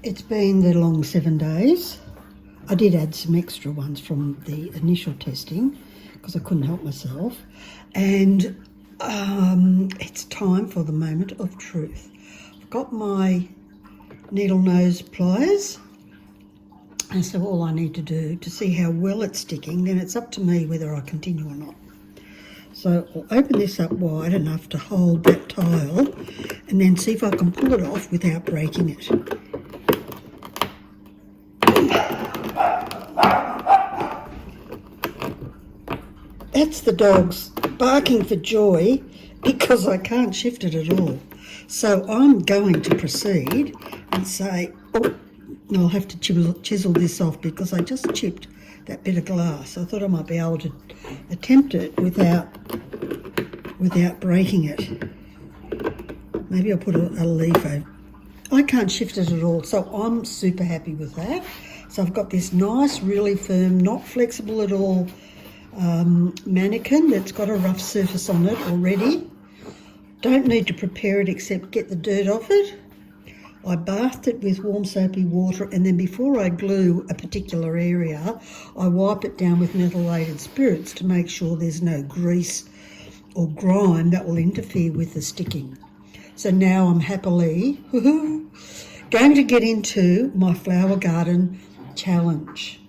It's been the long 7 days. I did add some extra ones from the initial testing because I couldn't help myself. And it's time for the moment of truth. I've got my needle nose pliers, and so all I need to do to see how well it's sticking, then it's up to me whether I continue or not. So I'll open this up wide enough to hold that tile and then see if I can pull it off without breaking it. That's the dogs barking for joy because I can't shift it at all. So I'm going to proceed and say, oh, I'll have to chisel this off because I just chipped that bit of glass. I thought I might be able to attempt it without breaking it. Maybe I'll put a leaf over. I can't shift it at all, so I'm super happy with that. So I've got this nice, really firm, not flexible at all mannequin that's got a rough surface on it already. Don't need to prepare it except get the dirt off it. I bathed it with warm soapy water, and then before I glue a particular area, I wipe it down with methylated spirits to make sure there's no grease or grime that will interfere with the sticking. So now I'm happily going to get into my flower garden challenge.